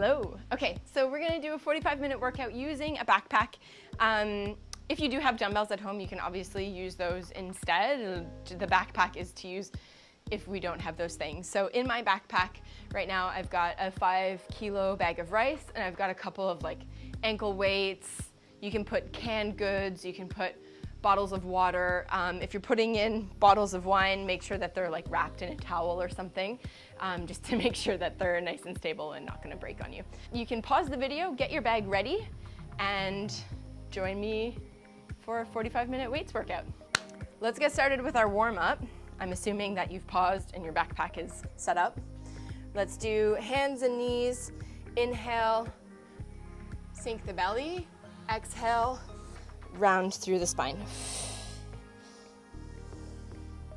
Hello. Okay, so we're gonna do a 45-minute workout using a backpack. If you do have dumbbells at home, you can obviously use those instead. The backpack is to use if we don't have those things. So in my backpack right now, I've got a 5-kilo bag of rice, and I've got a couple of like ankle weights. You can put canned goods, you can put bottles of water. If you're putting in bottles of wine, make sure that they're like wrapped in a towel or something, just to make sure that they're nice and stable and not gonna break on you. You can pause the video, get your bag ready, and join me for a 45-minute weights workout. Let's get started with our warm-up. I'm assuming that you've paused and your backpack is set up. Let's do hands and knees. Inhale, sink the belly. Exhale, round through the spine.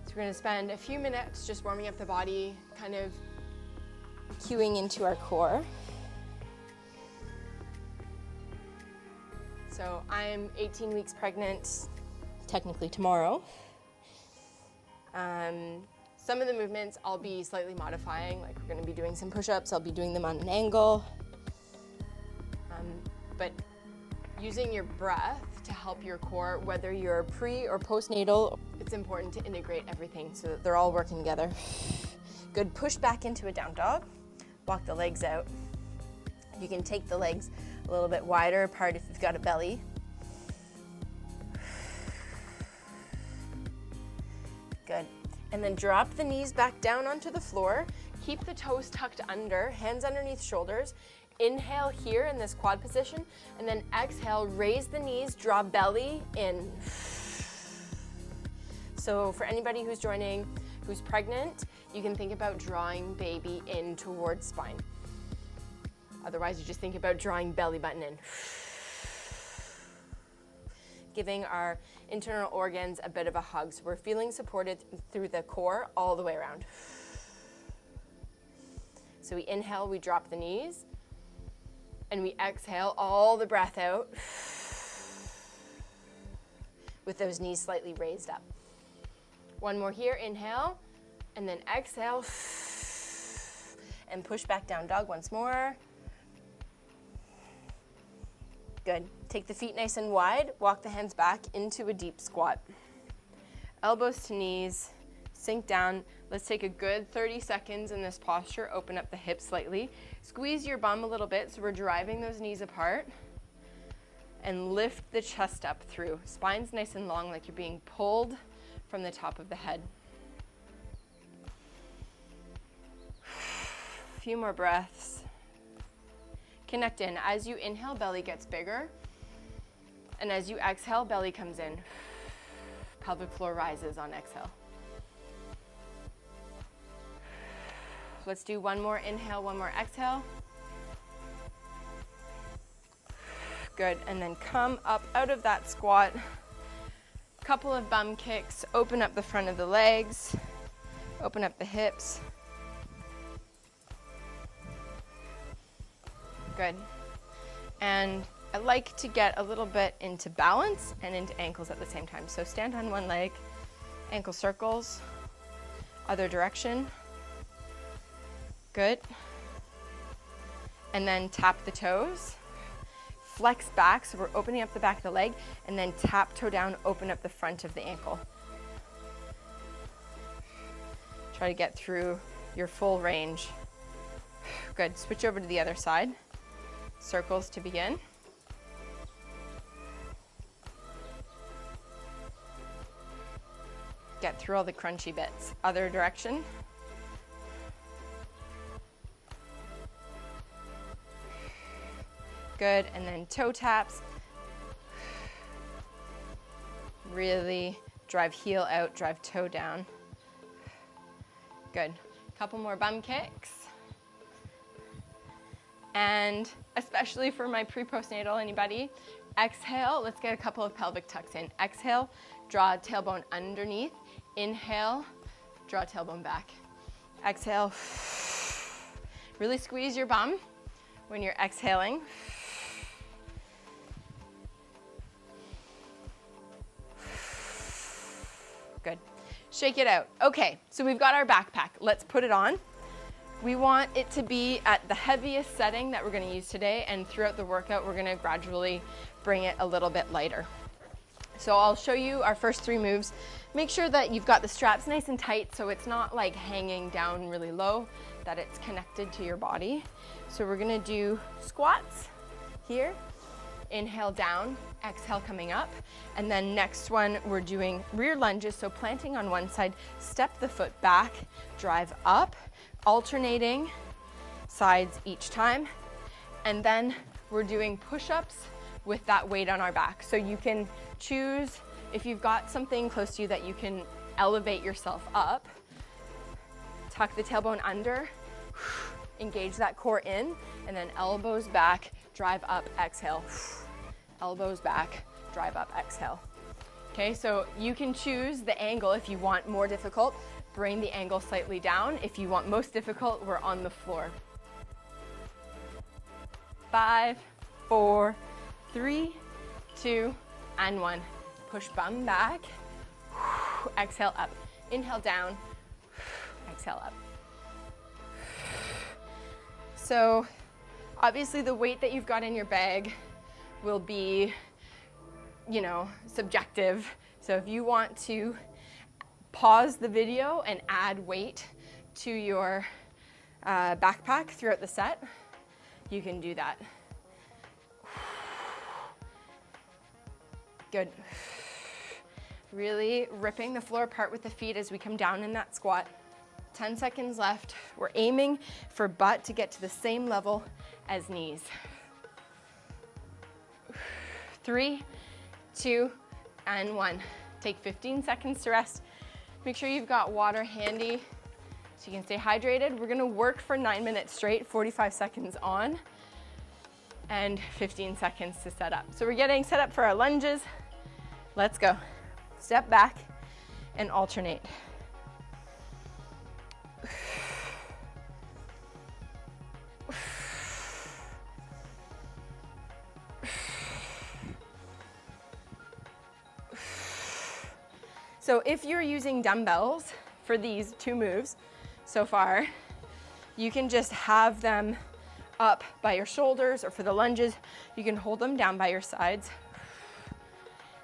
So we're gonna spend a few minutes just warming up the body, kind of cueing into our core. So I'm 18 weeks pregnant, technically tomorrow. Some of the movements I'll be slightly modifying, like we're gonna be doing some push-ups, I'll be doing them on an angle. But using your breath to help your core, whether you're pre or postnatal, it's important to integrate everything so that they're all working together. Good, push back into a down dog, walk the legs out. You can take the legs a little bit wider apart if you've got a belly. Good, and then drop the knees back down onto the floor. Keep the toes tucked under, hands underneath shoulders. Inhale here in this quad position, and then exhale, raise the knees, draw belly in. So for anybody who's joining, who's pregnant, you can think about drawing baby in towards spine. Otherwise, you just think about drawing belly button in. Giving our internal organs a bit of a hug, so we're feeling supported through the core all the way around. So we inhale, we drop the knees, and we exhale all the breath out with those knees slightly raised up. One more here, inhale, and then exhale, and push back down dog once more. Good. Take the feet nice and wide, walk the hands back into a deep squat. Elbows to knees, sink down. Let's take a good 30 seconds in this posture. Open up the hips slightly. Squeeze your bum a little bit so we're driving those knees apart. And lift the chest up through. Spine's nice and long, like you're being pulled from the top of the head. A few more breaths. Connect in. As you inhale, belly gets bigger. And as you exhale, belly comes in. Pelvic floor rises on exhale. Let's do one more inhale, one more exhale. Good, and then come up out of that squat. Couple of bum kicks, open up the front of the legs, open up the hips. Good. And I like to get a little bit into balance and into ankles at the same time. So stand on one leg, ankle circles, other direction. Good. And then tap the toes. Flex back, so we're opening up the back of the leg, and then tap toe down, open up the front of the ankle. Try to get through your full range. Good, switch over to the other side. Circles to begin. Get through all the crunchy bits. Other direction. Good, and then toe taps. Really drive heel out, drive toe down. Good. Couple more bum kicks. And especially for my pre-postnatal, anybody, exhale, let's get a couple of pelvic tucks in. Exhale, draw tailbone underneath. Inhale, draw tailbone back. Exhale. Really squeeze your bum when you're exhaling. Good. Shake it out. Okay, so we've got our backpack. Let's put it on. We want it to be at the heaviest setting that we're gonna use today, and throughout the workout, we're gonna gradually bring it a little bit lighter. So I'll show you our first 3 moves. Make sure that you've got the straps nice and tight so it's not like hanging down really low, that it's connected to your body. So we're gonna do squats here. Inhale down, exhale coming up. And then next one, we're doing rear lunges. So planting on one side, step the foot back, drive up, alternating sides each time. And then we're doing push-ups with that weight on our back. So you can choose, if you've got something close to you that you can elevate yourself up, tuck the tailbone under, engage that core in, and then elbows back, drive up, exhale. Elbows back, drive up, exhale. Okay, so you can choose the angle if you want more difficult. Bring the angle slightly down. If you want most difficult, we're on the floor. 5, 4, 3, 2, and 1. Push bum back. Exhale up. Inhale down. Exhale up. So obviously the weight that you've got in your bag will be, subjective. So if you want to pause the video and add weight to your backpack throughout the set, you can do that. Good. Really ripping the floor apart with the feet as we come down in that squat. 10 seconds left. We're aiming for butt to get to the same level as knees. 3, 2, and 1. Take 15 seconds to rest. Make sure you've got water handy so you can stay hydrated. We're gonna work for 9 minutes straight, 45 seconds on, and 15 seconds to set up. So we're getting set up for our lunges. Let's go. Step back and alternate. So if you're using dumbbells for these 2 moves so far, you can just have them up by your shoulders, or for the lunges, you can hold them down by your sides.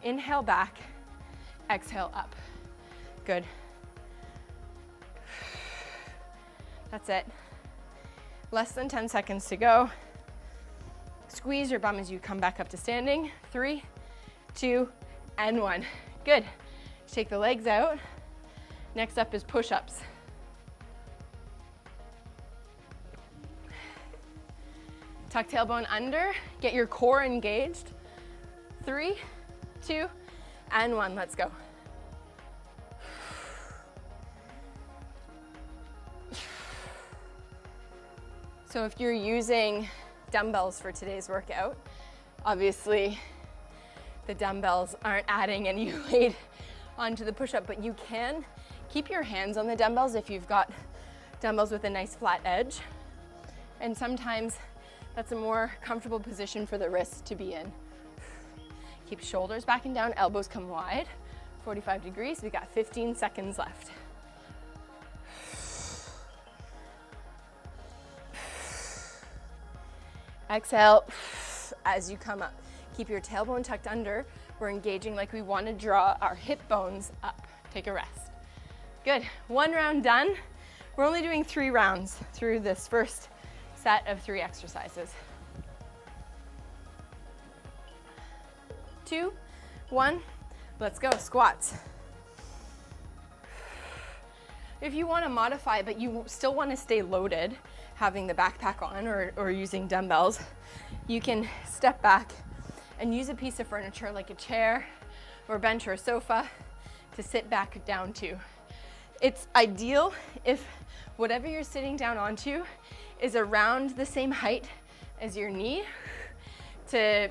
Inhale back, exhale up. Good. That's it. Less than 10 seconds to go. Squeeze your bum as you come back up to standing. 3, 2, and 1. Good. Take the legs out. Next up is push-ups. Tuck tailbone under, get your core engaged. 3, 2, and 1, let's go. So if you're using dumbbells for today's workout, obviously the dumbbells aren't adding any weight onto the push-up, but you can keep your hands on the dumbbells if you've got dumbbells with a nice flat edge. And sometimes that's a more comfortable position for the wrists to be in. Keep shoulders back and down, elbows come wide, 45 degrees. We got 15 seconds left. Exhale as you come up. Keep your tailbone tucked under. We're engaging like we want to draw our hip bones up. Take a rest. Good. 1 round done. We're only doing 3 rounds through this first set of 3 exercises. 2, 1, let's go. Squats. If you want to modify, but you still want to stay loaded, having the backpack on or using dumbbells, you can step back and use a piece of furniture like a chair or a bench or a sofa to sit back down to. It's ideal if whatever you're sitting down onto is around the same height as your knee to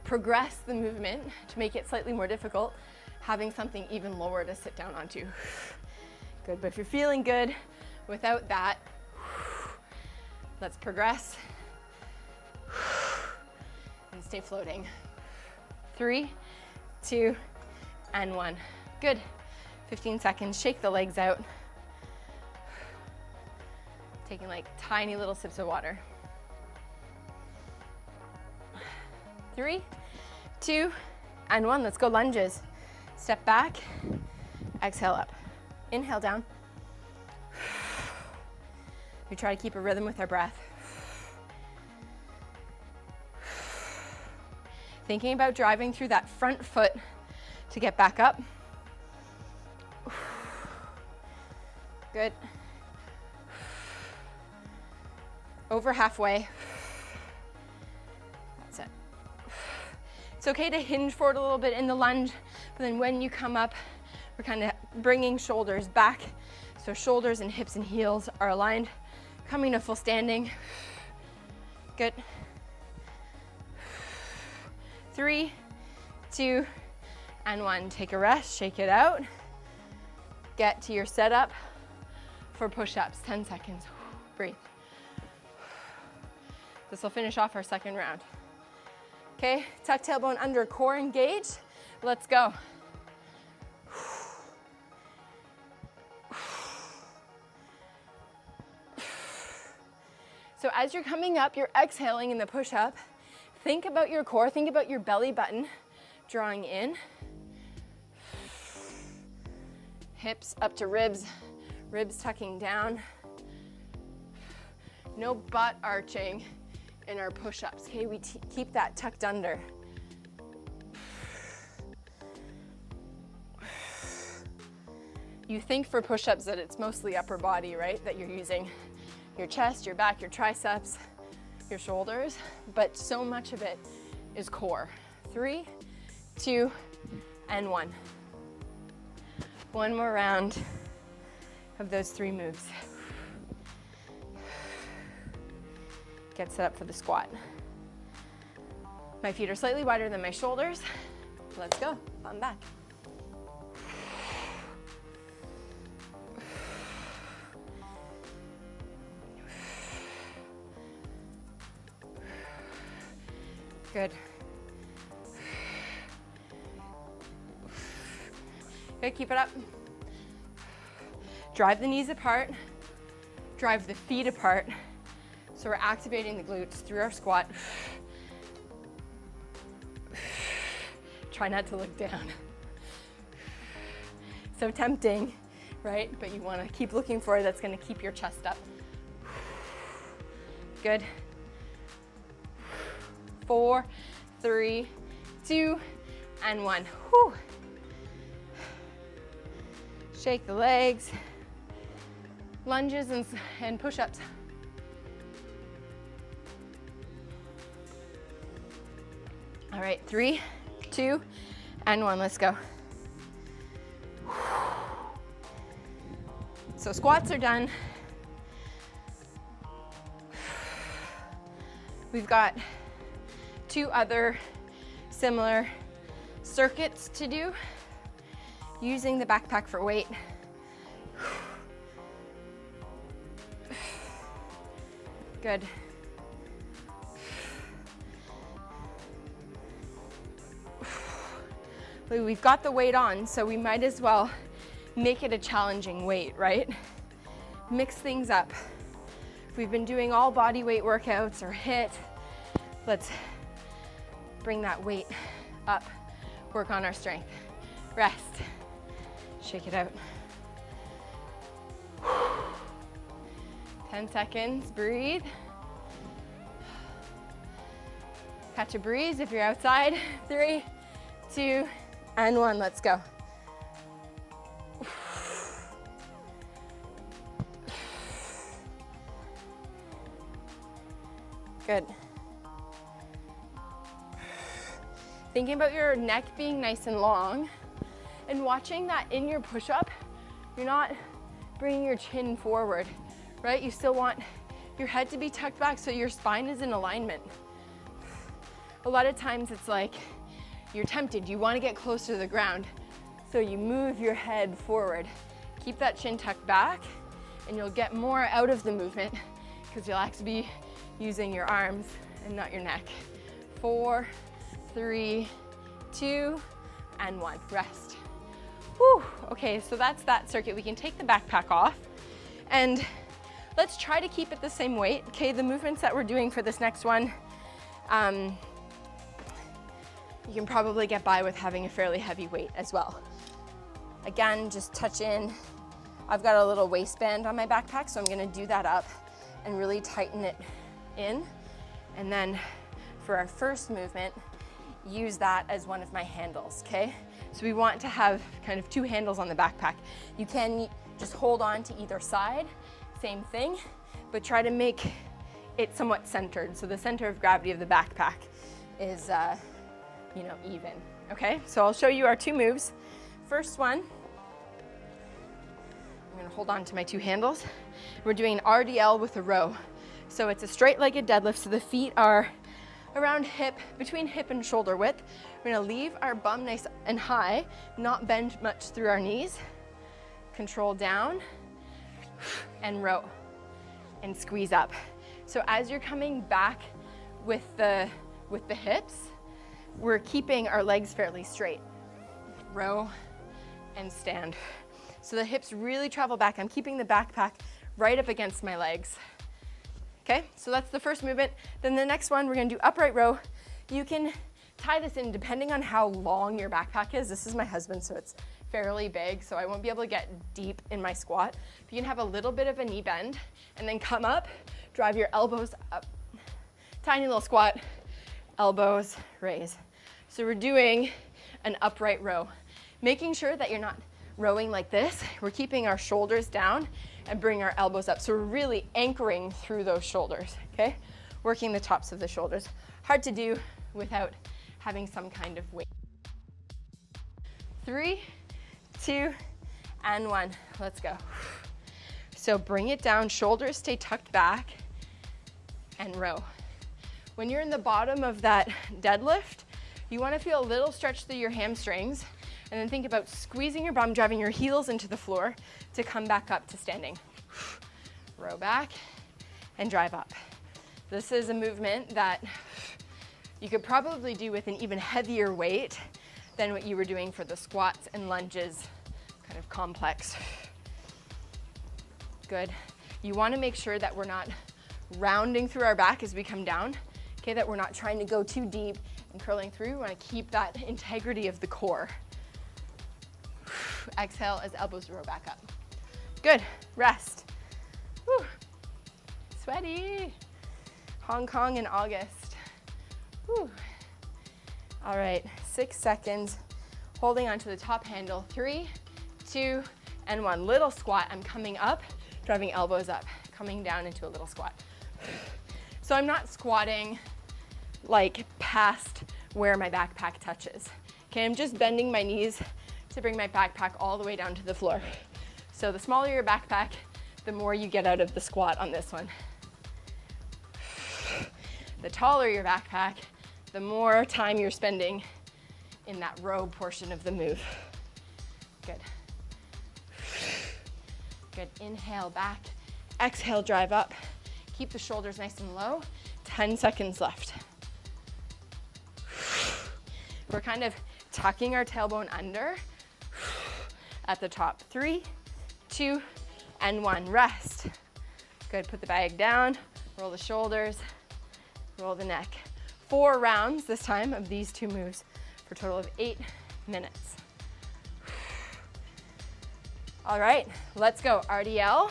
progress the movement, to make it slightly more difficult, having something even lower to sit down onto. Good, but if you're feeling good without that, let's progress and stay floating. 3, 2, and 1. Good. 15 seconds. Shake the legs out. Taking like tiny little sips of water. 3, 2, and 1. Let's go lunges. Step back, exhale up. Inhale down. We try to keep a rhythm with our breath. Thinking about driving through that front foot to get back up. Good. Over halfway. That's it. It's okay to hinge forward a little bit in the lunge, but then when you come up, we're kind of bringing shoulders back. So shoulders and hips and heels are aligned. Coming to full standing. Good. 3, 2, and 1. Take a rest, shake it out. Get to your setup for push-ups, 10 seconds. Breathe. This will finish off our second round. Okay, tuck tailbone under, core engaged. Let's go. So as you're coming up, you're exhaling in the push-up. Think about your core, think about your belly button, drawing in. Hips up to ribs, ribs tucking down. No butt arching in our push-ups, okay? We keep that tucked under. You think for push-ups that it's mostly upper body, right? That you're using your chest, your back, your triceps, your shoulders, but so much of it is core. 3, 2, and 1. One more round of those 3 moves. Get set up for the squat. My feet are slightly wider than my shoulders. Let's go, I'm back. Good. Good, keep it up. Drive the knees apart, drive the feet apart. So we're activating the glutes through our squat. Try not to look down. So tempting, right? But you want to keep looking for it. That's going to keep your chest up. Good. 4, 3, 2, and 1. Whew. Shake the legs. Lunges and push-ups. All right, 3, 2, and 1. Let's go. So squats are done. We've got 2 other similar circuits to do using the backpack for weight. Good. We've got the weight on, so we might as well make it a challenging weight, right? Mix things up. If we've been doing all body weight workouts or HIIT, let's bring that weight up, work on our strength. Rest, shake it out. 10 seconds, breathe. Catch a breeze if you're outside. 3, 2, and 1, let's go. Good. Thinking about your neck being nice and long and watching that in your push-up, you're not bringing your chin forward, right? You still want your head to be tucked back so your spine is in alignment. A lot of times it's like you're tempted, you want to get close to the ground, so you move your head forward. Keep that chin tucked back and you'll get more out of the movement because you'll actually be using your arms and not your neck. 4, 3, 2, and 1. Rest. Whew. Okay, so that's that circuit. We can take the backpack off and Let's try to keep it the same weight. Okay, the movements that we're doing for this next one, you can probably get by with having a fairly heavy weight as well. Again, just touch in. I've got a little waistband on my backpack, so I'm gonna do that up and really tighten it in. And then for our first movement, use that as one of my handles, okay? So we want to have kind of 2 handles on the backpack. You can just hold on to either side, same thing, but try to make it somewhat centered. So the center of gravity of the backpack is, even, okay? So I'll show you our 2 moves. First one, I'm gonna hold on to my 2 handles. We're doing an RDL with a row. So it's a straight-legged deadlift, so the feet are around hip, between hip and shoulder width. We're gonna leave our bum nice and high, not bend much through our knees. Control down and row and squeeze up. So as you're coming back with the hips, we're keeping our legs fairly straight. Row and stand. So the hips really travel back. I'm keeping the backpack right up against my legs. Okay, so that's the first movement. Then the next one, we're gonna do upright row. You can tie this in depending on how long your backpack is. This is my husband's, so it's fairly big, so I won't be able to get deep in my squat. But you can have a little bit of a knee bend and then come up, drive your elbows up. Tiny little squat, elbows raise. So we're doing an upright row. Making sure that you're not rowing like this. We're keeping our shoulders down and bring our elbows up. So we're really anchoring through those shoulders, okay? Working the tops of the shoulders. Hard to do without having some kind of weight. 3, 2, and 1. Let's go. So bring it down, shoulders stay tucked back, and row. When you're in the bottom of that deadlift, you wanna feel a little stretch through your hamstrings, and then think about squeezing your bum, driving your heels into the floor to come back up to standing. Row back and drive up. This is a movement that you could probably do with an even heavier weight than what you were doing for the squats and lunges, kind of complex. Good. You want to make sure that we're not rounding through our back as we come down, okay, that we're not trying to go too deep and curling through. We want to keep that integrity of the core. Exhale as elbows row back up. Good, rest. Whew. Sweaty. Hong Kong in August. Whew. All right, 6 seconds. Holding onto the top handle. 3, 2, and 1. Little squat, I'm coming up, driving elbows up, coming down into a little squat. So I'm not squatting like past where my backpack touches. Okay, I'm just bending my knees to bring my backpack all the way down to the floor. So the smaller your backpack, the more you get out of the squat on this one. The taller your backpack, the more time you're spending in that row portion of the move. Good. Good, inhale back, exhale, drive up. Keep the shoulders nice and low, 10 seconds left. We're kind of tucking our tailbone under at the top. 3, 2, and 1, rest. Good, put the bag down, roll the shoulders, roll the neck. 4 rounds this time of these 2 moves for a total of 8 minutes. All right, let's go. RDL,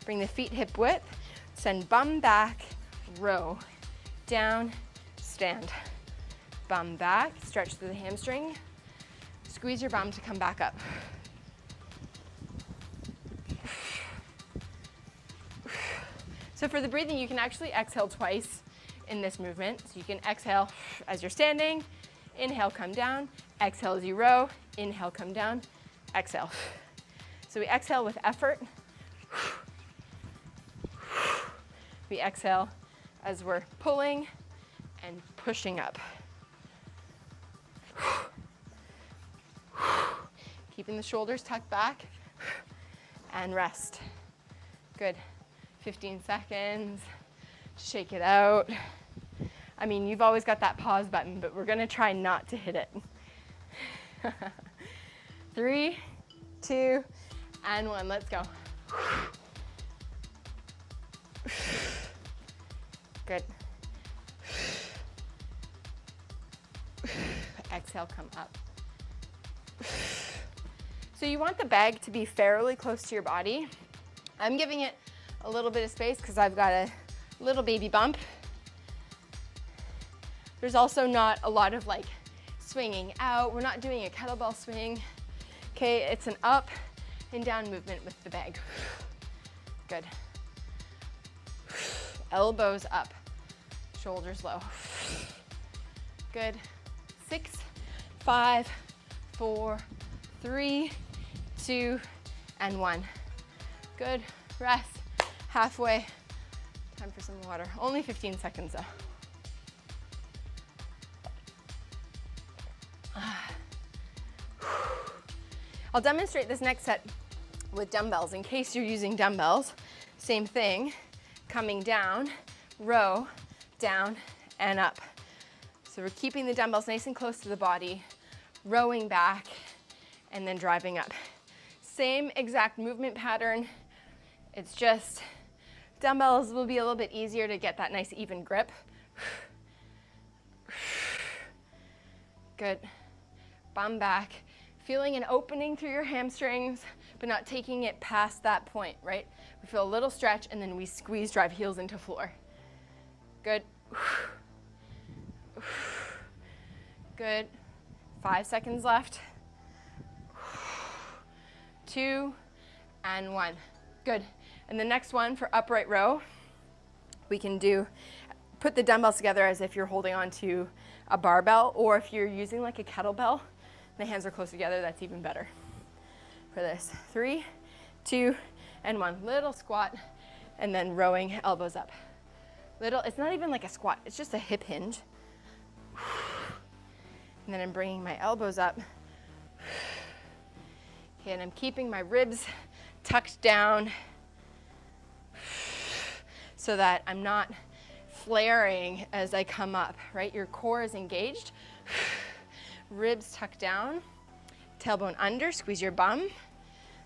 bring the feet hip width, send bum back, row, down, stand. Bum back, stretch through the hamstring, squeeze your bum to come back up. So for the breathing, you can actually exhale twice in this movement. So you can exhale as you're standing, inhale, come down, exhale as you row, inhale, come down, exhale. So we exhale with effort. We exhale as we're pulling and pushing up. Keeping the shoulders tucked back and rest. Good. 15 seconds. Shake it out. I mean, you've always got that pause button, but we're gonna try not to hit it. 3, 2, and 1. Let's go. Exhale, come up. So you want the bag to be fairly close to your body. I'm giving it a little bit of space because I've got a little baby bump. There's also not a lot of like swinging out. We're not doing a kettlebell swing. Okay, it's an up and down movement with the bag. Good. Elbows up, shoulders low. Good. 6, 5, 4, 3, 2, and 1. Good. Rest. Halfway. Time for some water. Only 15 seconds though. I'll demonstrate this next set with dumbbells. In case you're using dumbbells, same thing, coming down, row, down, and up. So we're keeping the dumbbells nice and close to the body, rowing back, and then driving up. Same exact movement pattern. It's just dumbbells will be a little bit easier to get that nice even grip. Good. Bum back. Feeling an opening through your hamstrings, but not taking it past that point, right? We feel a little stretch and then we squeeze, drive heels into floor. Good. Good. 5 seconds left. 2 and 1. Good. And the next one for upright row, we can put the dumbbells together as if you're holding on to a barbell, or if you're using like a kettlebell, the hands are close together, that's even better for this. 3, 2, and 1. Little squat, and then rowing, elbows up. Little, it's not even like a squat, it's just a hip hinge. And then I'm bringing my elbows up. Okay, and I'm keeping my ribs tucked down so that I'm not flaring as I come up, right? Your core is engaged. Ribs tucked down, tailbone under, squeeze your bum.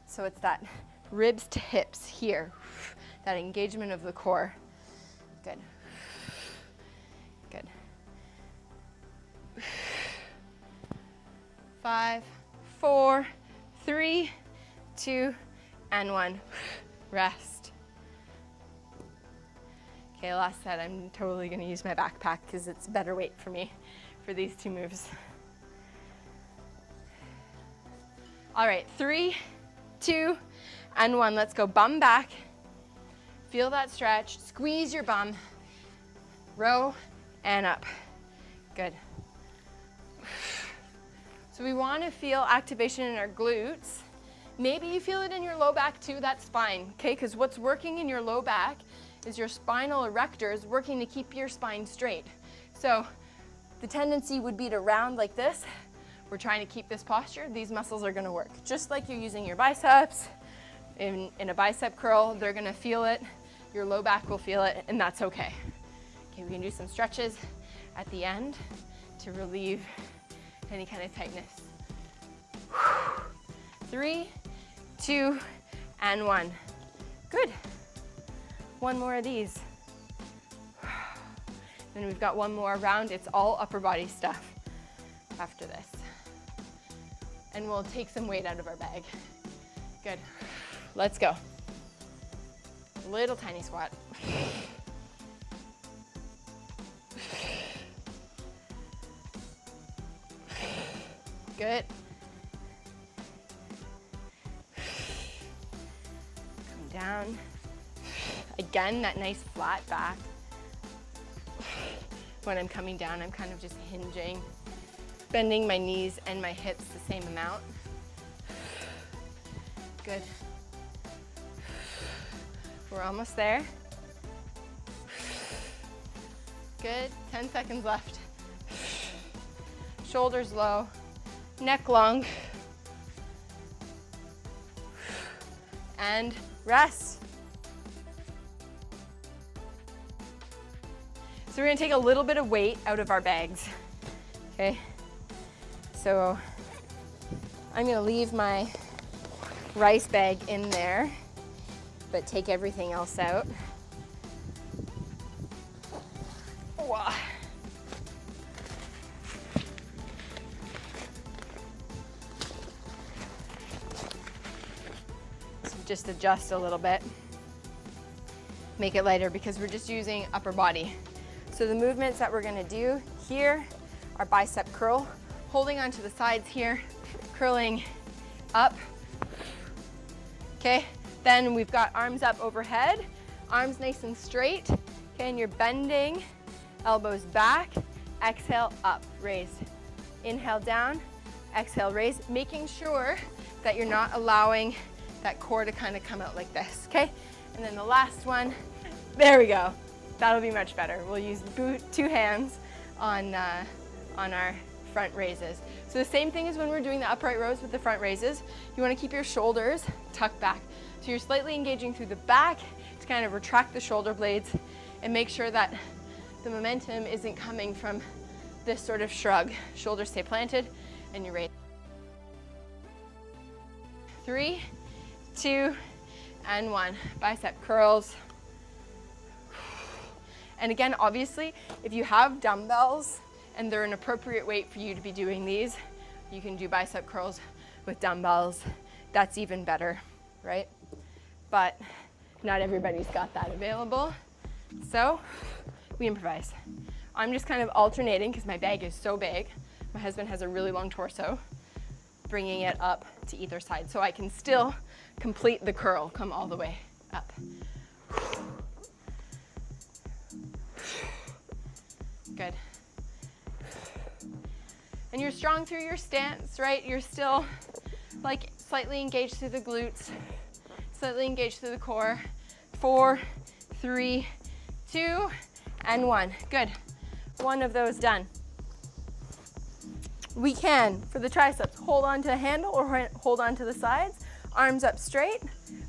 So it's that ribs to hips here, that engagement of the core. Good. Good. 5, 4, 3, 2, and 1. Rest. Okay, last set, I'm totally gonna use my backpack because it's better weight for me for these 2 moves. All right, 3, 2, and 1. Let's go bum back. Feel that stretch. Squeeze your bum. Row and up. Good. So we want to feel activation in our glutes. Maybe you feel it in your low back too, that's fine, okay? Because what's working in your low back is your spinal erectors working to keep your spine straight. So the tendency would be to round like this. We're trying to keep this posture. These muscles are going to work. Just like you're using your biceps. In a bicep curl, they're going to feel it. Your low back will feel it, and that's okay. Okay, we can do some stretches at the end to relieve any kind of tightness. 3, 2, and 1. Good. 1 more of these. Then we've got 1 more round. It's all upper body stuff after this. And we'll take some weight out of our bag. Good. Let's go. Little tiny squat. Good. Come down. Again, that nice flat back. When I'm coming down, I'm kind of just hinging, bending my knees and my hips the same amount. Good. We're almost there. Good. 10 seconds left. Shoulders low, neck long, and rest. So we're gonna take a little bit of weight out of our bags, okay? So I'm gonna leave my rice bag in there, but take everything else out. Wow. just adjust a little bit. Make it lighter because we're just using upper body. So the movements that we're gonna do here are bicep curl, holding onto the sides here, curling up. Okay, then we've got arms up overhead, arms nice and straight. Okay, and you're bending, elbows back, exhale up, raise. Inhale down, exhale raise, making sure that you're not allowing that core to kind of come out like this, okay? And then the last one, there we go. That'll be much better. We'll use two hands on our front raises. So the same thing as when we're doing the upright rows with the front raises, you wanna keep your shoulders tucked back. So you're slightly engaging through the back to kind of retract the shoulder blades and make sure that the momentum isn't coming from this sort of shrug. Shoulders stay planted and you raise. 3, 2, and 1. Bicep curls. And again, obviously, if you have dumbbells and they're an appropriate weight for you to be doing these, you can do bicep curls with dumbbells. That's even better, right? But not everybody's got that available. So we improvise. I'm just kind of alternating because my bag is so big. My husband has a really long torso, bringing it up to either side so I can still complete the curl, come all the way up. Good. And you're strong through your stance, right? You're still like slightly engaged through the glutes, slightly engaged through the core. 4, 3, 2, and 1. Good. One of those done. We can, for the triceps, hold on to a handle or hold on to the sides. Arms up straight.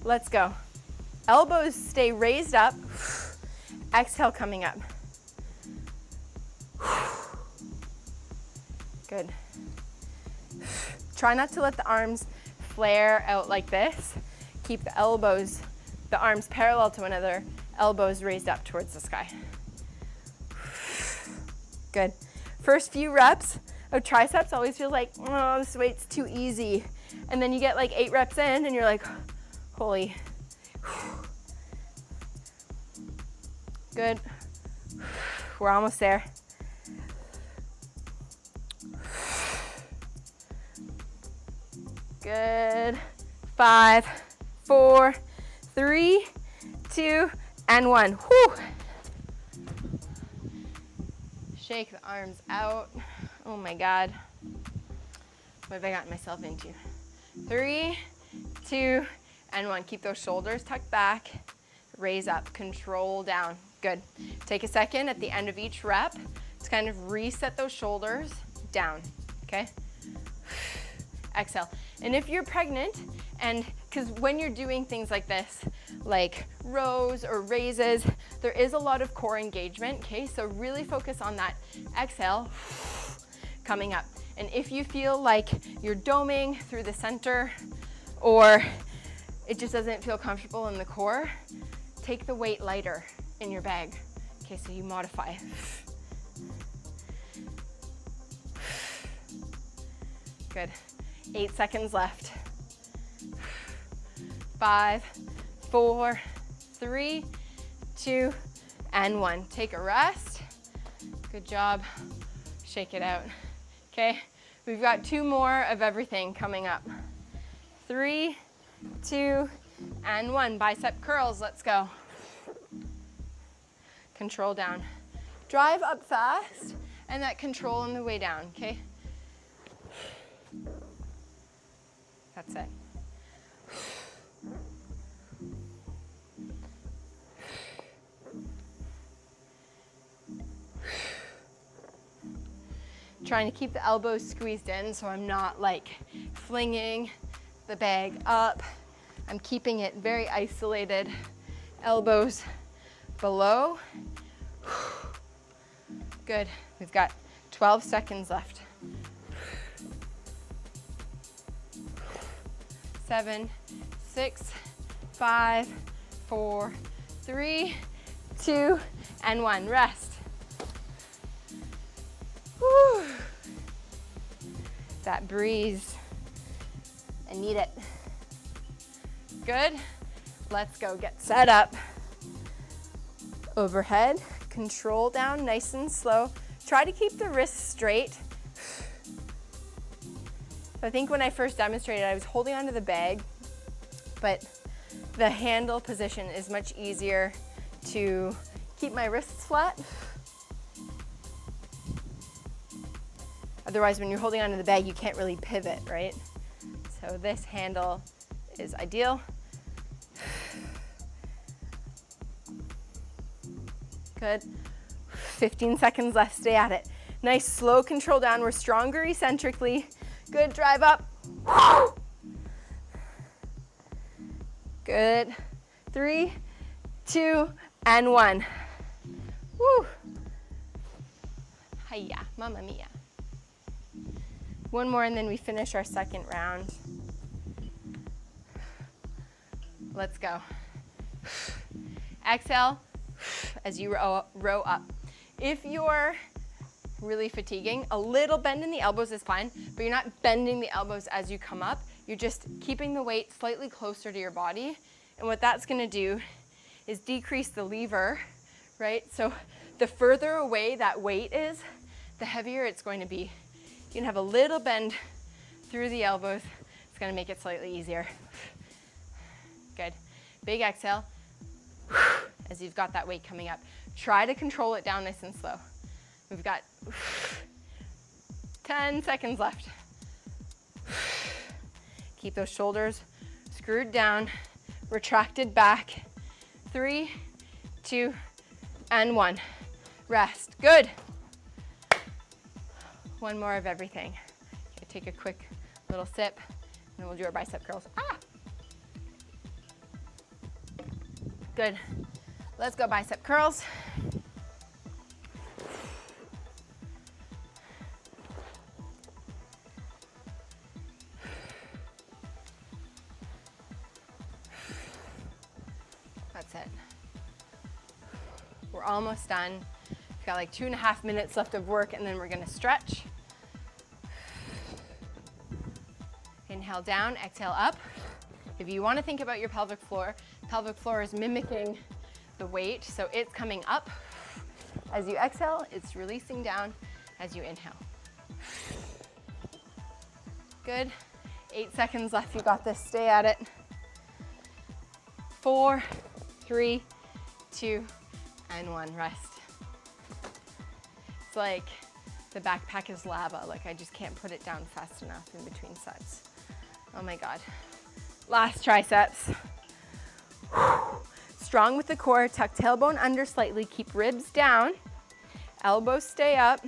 Let's go. Elbows stay raised up. Exhale, coming up. Good. Try not to let the arms flare out like this. Keep the elbows, the arms parallel to one another, elbows raised up towards the sky. Good. First few reps of triceps always feel like, oh, this weight's too easy. And then you get like 8 reps in and you're like, holy. Good. We're almost there. Good. 5, 4, 3, 2, and 1. Whew. Shake the arms out. Oh my God. What have I gotten myself into? 3, 2, and 1. Keep those shoulders tucked back. Raise up, control down. Good. Take a second at the end of each rep to kind of reset those shoulders down, okay? Exhale. And if you're pregnant, and because when you're doing things like this, like rows or raises, there is a lot of core engagement, okay? So really focus on that exhale coming up. And if you feel like you're doming through the center or it just doesn't feel comfortable in the core, take the weight lighter in your bag. Okay, so you modify. Good. 8 seconds left. 5, 4, 3, 2, and 1. Take a rest. Good job. Shake it out. Okay, we've got 2 more of everything coming up. 3, 2, and 1. Bicep curls, let's go. Control down. Drive up fast, and that control on the way down, okay? That's it. Trying to keep the elbows squeezed in so I'm not like flinging the bag up. I'm keeping it very isolated. Elbows below. Good. We've got 12 seconds left. 7, 6, 5, 4, 3, 2, and 1. Rest. Whew. That breeze. I need it. Good. Let's go get set up. Overhead, control down, nice and slow. Try to keep the wrists straight. I think when I first demonstrated, I was holding onto the bag, but the handle position is much easier to keep my wrists flat. Otherwise, when you're holding onto the bag, you can't really pivot, right? So this handle is ideal. Good. 15 seconds left, stay at it. Nice slow control down, we're stronger eccentrically. Good, drive up. Good. 3, 2, and 1. Woo. Hiya, mamma mia. One more and then we finish our second round. Let's go. Exhale as you row up. If you're really fatiguing, a little bend in the elbows is fine, but you're not bending the elbows as you come up. You're just keeping the weight slightly closer to your body. And what that's gonna do is decrease the lever, right? So the further away that weight is, the heavier it's going to be. You can have a little bend through the elbows. It's gonna make it slightly easier. Good. Big exhale as you've got that weight coming up. Try to control it down nice and slow. We've got 10 seconds left. Keep those shoulders screwed down, retracted back. 3, 2, and 1. Rest. Good. One more of everything. Okay, take a quick little sip, and then we'll do our bicep curls. Ah! Good. Let's go bicep curls. That's it. We're almost done. We've got like 2.5 minutes left of work, and then we're gonna stretch. Inhale down, exhale up. If you want to think about your pelvic floor is mimicking the weight, so it's coming up. As you exhale, it's releasing down as you inhale. Good. 8 seconds left, you got this, stay at it. 4, 3, 2, and 1, rest. It's like the backpack is lava, like I just can't put it down fast enough in between sets. Oh my God. Last triceps. Strong with the core, tuck tailbone under slightly, keep ribs down, elbows stay up.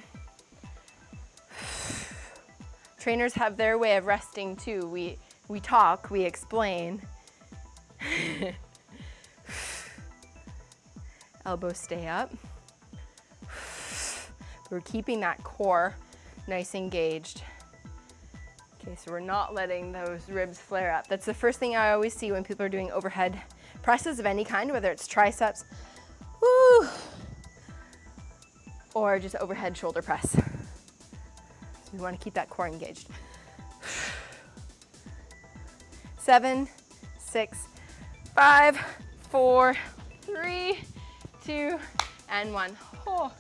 Trainers have their way of resting too. We talk, we explain. Elbows stay up. We're keeping that core nice engaged. Okay, so we're not letting those ribs flare up. That's the first thing I always see when people are doing overhead presses of any kind, whether it's triceps, woo, or just overhead shoulder press. We want to keep that core engaged. 7, 6, 5, 4, 3, 2, and 1. Oh.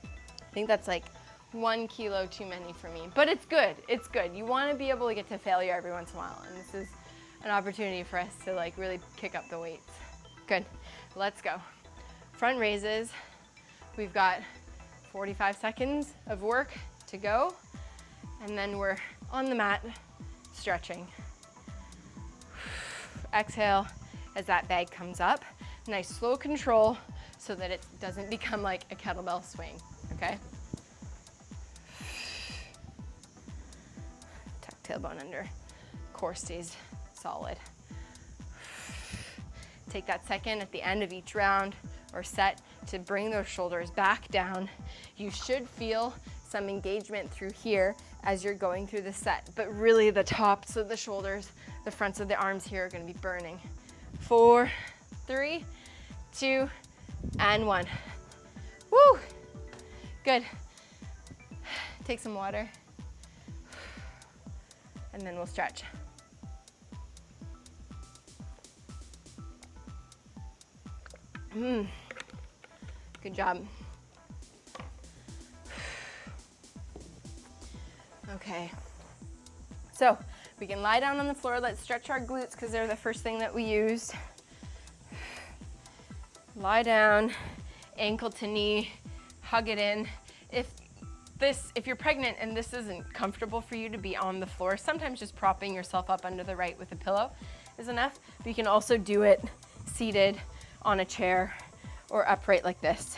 I think that's like 1 kilo too many for me, but it's good. It's good. You want to be able to get to failure every once in a while, and this is an opportunity for us to like really kick up the weights. Good. Let's go. Front raises. We've got 45 seconds of work to go, and then we're on the mat stretching. Exhale as that bag comes up. Nice slow control so that it doesn't become like a kettlebell swing, okay? Tuck tailbone under, core stays solid. Take that second at the end of each round or set to bring those shoulders back down. You should feel some engagement through here as you're going through the set, but really the tops of the shoulders, the fronts of the arms here are gonna be burning. 4, 3, 2, and 1. Woo! Good. Take some water, and then we'll stretch. Good job. Okay. So we can lie down on the floor. Let's stretch our glutes because they're the first thing that we use. Lie down, ankle to knee, hug it in. If you're pregnant and this isn't comfortable for you to be on the floor, sometimes just propping yourself up under the right with a pillow is enough. But you can also do it seated on a chair or upright like this.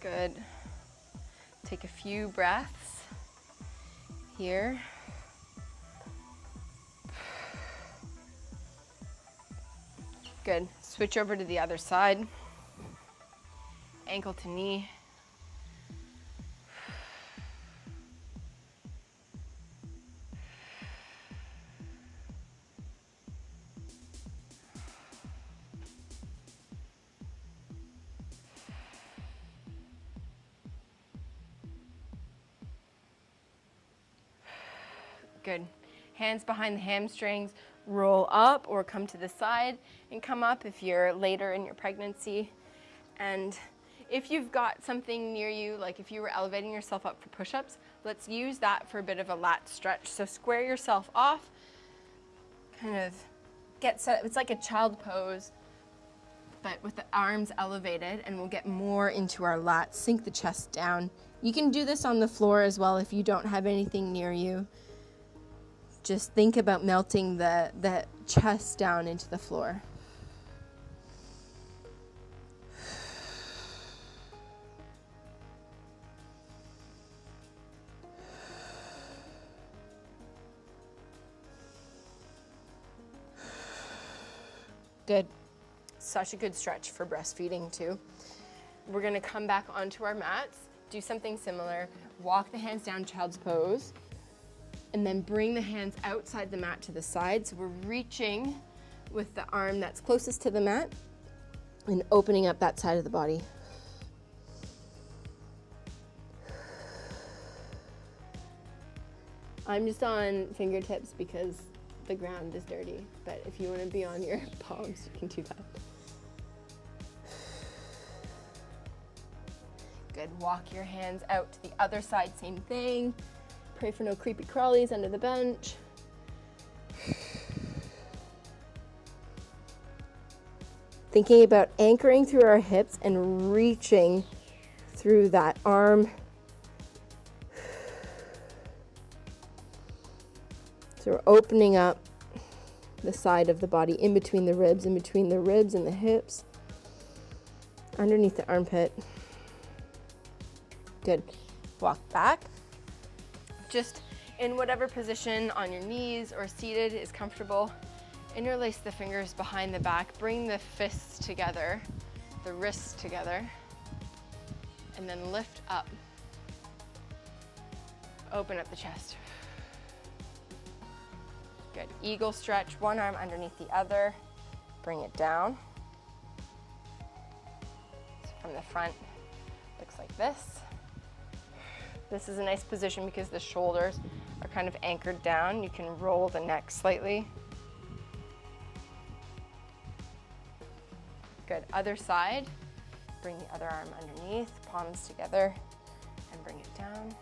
Good. Take a few breaths here. Good. Switch over to the other side. Ankle to knee. Good. Hands behind the hamstrings, roll up or come to the side and come up if you're later in your pregnancy. And if you've got something near you, like if you were elevating yourself up for push-ups, let's use that for a bit of a lat stretch. So square yourself off, kind of get set. It's like a child pose, but with the arms elevated, and we'll get more into our lats. Sink the chest down. You can do this on the floor as well if you don't have anything near you. Just think about melting the chest down into the floor. Good. Such a good stretch for breastfeeding too. We're gonna come back onto our mats, do something similar, walk the hands down, child's pose, and then bring the hands outside the mat to the side. So we're reaching with the arm that's closest to the mat and opening up that side of the body. I'm just on fingertips because the ground is dirty, but if you want to be on your palms, you can do that. Good. Walk your hands out to the other side, same thing. Pray for no creepy crawlies under the bench. Thinking about anchoring through our hips and reaching through that arm. So we're opening up the side of the body in between the ribs and the hips, underneath the armpit. Good. Walk back. Just in whatever position on your knees or seated is comfortable. Interlace the fingers behind the back. Bring the fists together, the wrists together, and then lift up. Open up the chest. Good. Eagle stretch, one arm underneath the other. Bring it down. So from the front, looks like this. This is a nice position because the shoulders are kind of anchored down. You can roll the neck slightly. Good. Other side. Bring the other arm underneath, palms together, and bring it down.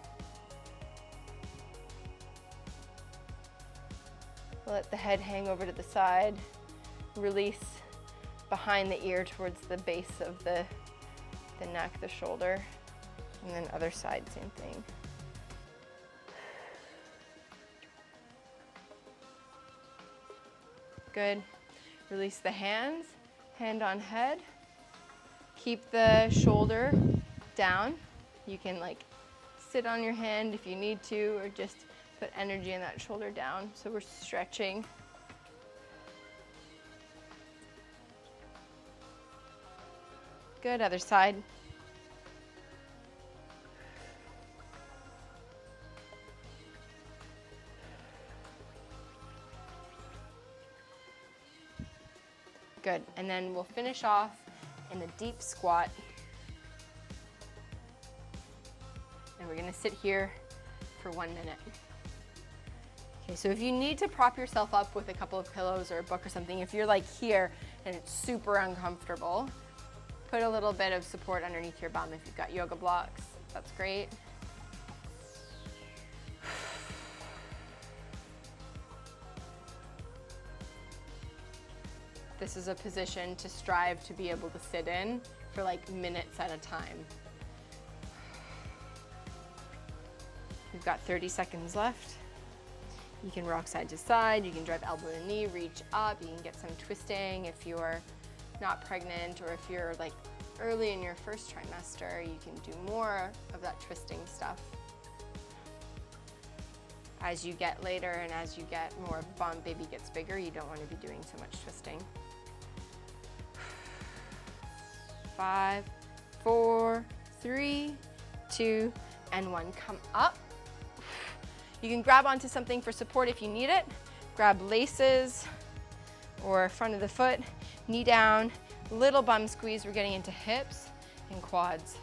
Let the head hang over to the side. Release behind the ear towards the base of the neck, the shoulder. And then other side, same thing. Good. Release the hands, hand on head. Keep the shoulder down. You can like sit on your hand if you need to, or just put energy in that shoulder down. So we're stretching. Good, other side. Good, and then we'll finish off in a deep squat. And we're gonna sit here for 1 minute. Okay, so if you need to prop yourself up with a couple of pillows or a book or something, if you're like here and it's super uncomfortable, put a little bit of support underneath your bum. If you've got yoga blocks, that's great. This is a position to strive to be able to sit in for like minutes at a time. We've got 30 seconds left. You can rock side to side, you can drive elbow to knee, reach up, you can get some twisting if you're not pregnant, or if you're like early in your first trimester, you can do more of that twisting stuff. As you get later and as you get more bump, baby gets bigger, you don't want to be doing so much twisting. 5, 4, 3, 2, and 1. Come up. You can grab onto something for support if you need it. Grab laces or front of the foot, knee down, little bum squeeze. We're getting into hips and quads.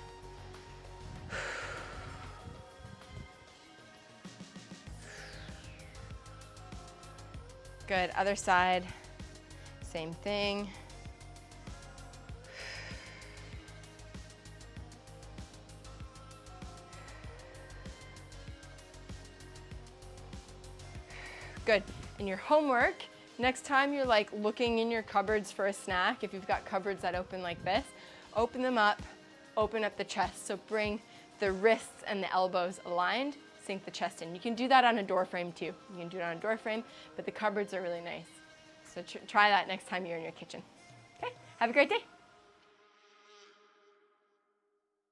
Good, other side, same thing. Good. And your homework, next time you're like looking in your cupboards for a snack, if you've got cupboards that open like this, open them up, open up the chest. So bring the wrists and the elbows aligned, sink the chest in. You can do that on a door frame too. You can do it on a door frame, but the cupboards are really nice. So try that next time you're in your kitchen. Okay, have a great day.